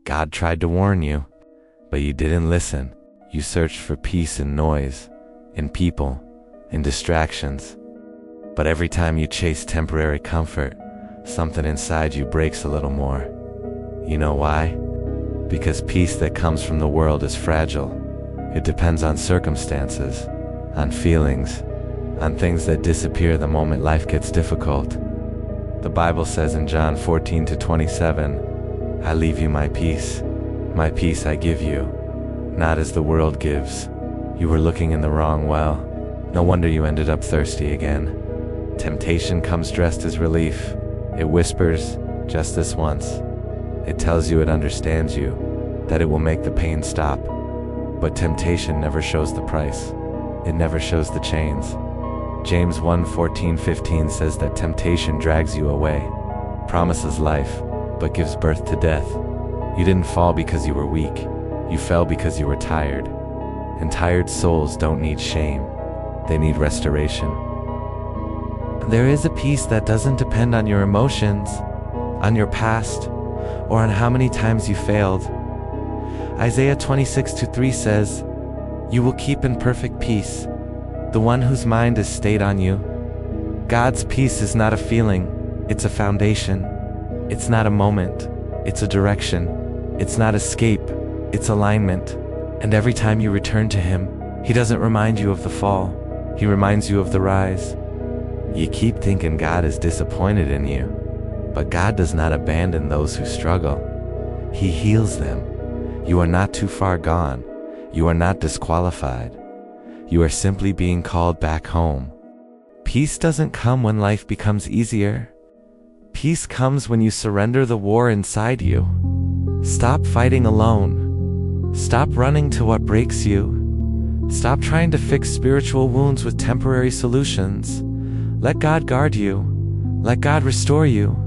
God tried to warn you, but you didn't listen. You searched for peace in noise, in people, in distractions. But every time you chase temporary comfort, something inside you breaks a little more. You know why? Because peace that comes from the world is fragile. It depends on circumstances, on feelings, on things that disappear the moment life gets difficult. The Bible says in John 14-27, I leave you my peace I give you, not as the world gives. You were looking in the wrong well. No wonder you ended up thirsty again. Temptation comes dressed as relief. It whispers, just this once. It tells you it understands you, that it will make the pain stop. But temptation never shows the price. It never shows the chains. James 1:14-15 says that temptation drags you away, promises life, but gives birth to death. You didn't fall because you were weak. You fell because you were tired. And tired souls don't need shame. They need restoration. There is a peace that doesn't depend on your emotions, on your past, or on how many times you failed. Isaiah 26:3 says, You will keep in perfect peace the one whose mind is stayed on you. God's peace is not a feeling, it's a foundation. It's not a moment, it's a direction. It's not escape, it's alignment. And every time you return to Him, He doesn't remind you of the fall, He reminds you of the rise. You keep thinking God is disappointed in you, but God does not abandon those who struggle. He heals them. You are not too far gone. You are not disqualified. You are simply being called back home. Peace doesn't come when life becomes easier. Peace comes when you surrender the war inside you. Stop fighting alone. Stop running to what breaks you. Stop trying to fix spiritual wounds with temporary solutions. Let God guard you. Let God restore you.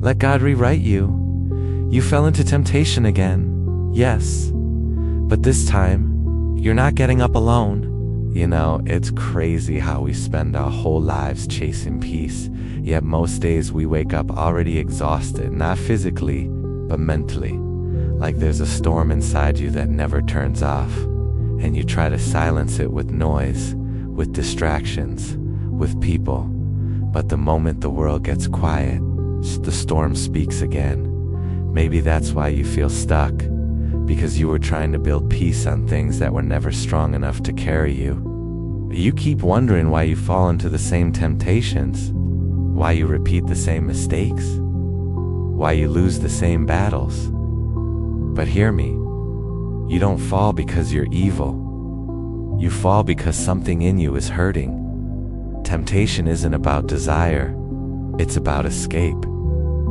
Let God rewrite you. You fell into temptation again. Yes. But this time, you're not getting up alone. You know, it's crazy how we spend our whole lives chasing peace, yet most days we wake up already exhausted, not physically, but mentally. Like there's a storm inside you that never turns off, and you try to silence it with noise, with distractions, with people. But the moment the world gets quiet, the storm speaks again. Maybe that's why you feel stuck, because you were trying to build peace on things that were never strong enough to carry you. You keep wondering why you fall into the same temptations, why you repeat the same mistakes, why you lose the same battles. But hear me, you don't fall because you're evil. You fall because something in you is hurting. Temptation isn't about desire, it's about escape.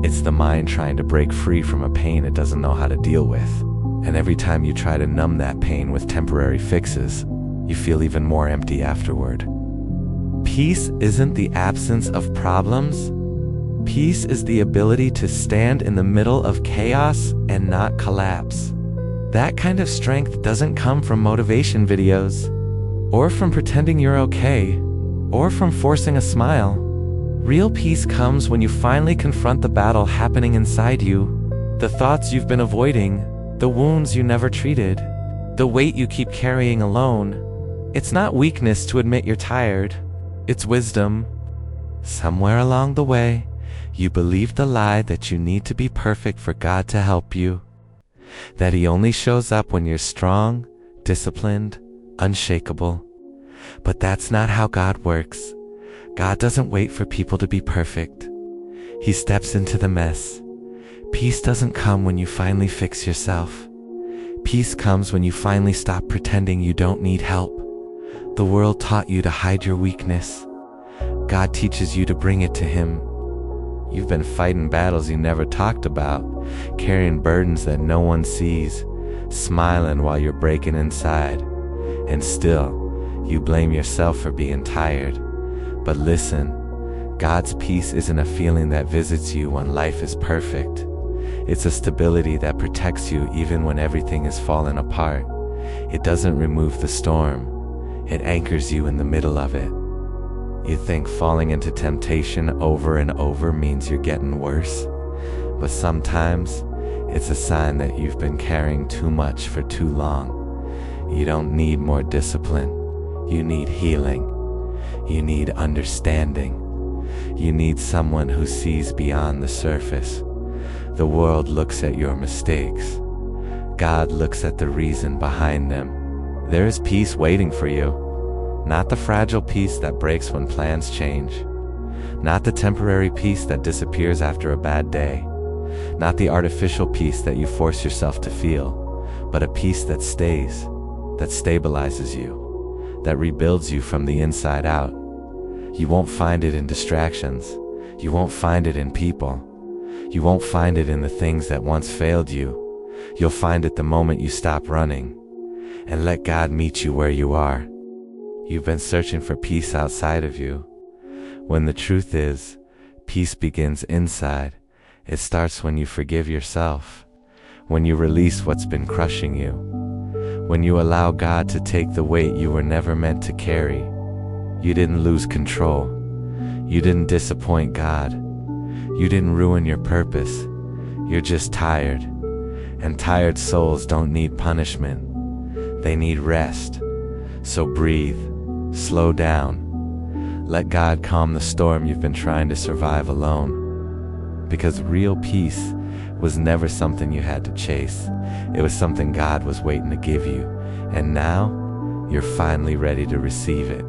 It's the mind trying to break free from a pain it doesn't know how to deal with. And every time you try to numb that pain with temporary fixes, you feel even more empty afterward. Peace isn't the absence of problems. Peace is the ability to stand in the middle of chaos and not collapse. That kind of strength doesn't come from motivation videos, or from pretending you're okay, or from forcing a smile. Real peace comes when you finally confront the battle happening inside you, the thoughts you've been avoiding, the wounds you never treated, the weight you keep carrying alone. It's not weakness to admit you're tired. It's wisdom. Somewhere along the way, you believed the lie that you need to be perfect for God to help you, that He only shows up when you're strong, disciplined, unshakable. But that's not how God works. God doesn't wait for people to be perfect. He steps into the mess. Peace doesn't come when you finally fix yourself. Peace comes when you finally stop pretending you don't need help. The world taught you to hide your weakness. God teaches you to bring it to Him. You've been fighting battles you never talked about, carrying burdens that no one sees, smiling while you're breaking inside. And still, you blame yourself for being tired. But listen, God's peace isn't a feeling that visits you when life is perfect. It's a stability that protects you even when everything is falling apart. It doesn't remove the storm. It anchors you in the middle of it. You think falling into temptation over and over means you're getting worse, but sometimes It's a sign that you've been carrying too much for too long. You don't need more discipline. You need healing. You need understanding. You need someone who sees beyond the surface. The world looks at your mistakes. God looks at the reason behind them. There is peace waiting for you. Not the fragile peace that breaks when plans change. Not the temporary peace that disappears after a bad day. Not the artificial peace that you force yourself to feel, but a peace that stays, that stabilizes you, that rebuilds you from the inside out. You won't find it in distractions. You won't find it in people. You won't find it in the things that once failed you. You'll find it the moment you stop running and let God meet you where you are. You've been searching for peace outside of you, when the truth is, peace begins inside. It starts when you forgive yourself, when you release what's been crushing you, when you allow God to take the weight you were never meant to carry. You didn't lose control. You didn't disappoint God. You didn't ruin your purpose. You're just tired. And tired souls don't need punishment. They need rest. So breathe. Slow down. Let God calm the storm you've been trying to survive alone. Because real peace was never something you had to chase. It was something God was waiting to give you. And now, you're finally ready to receive it.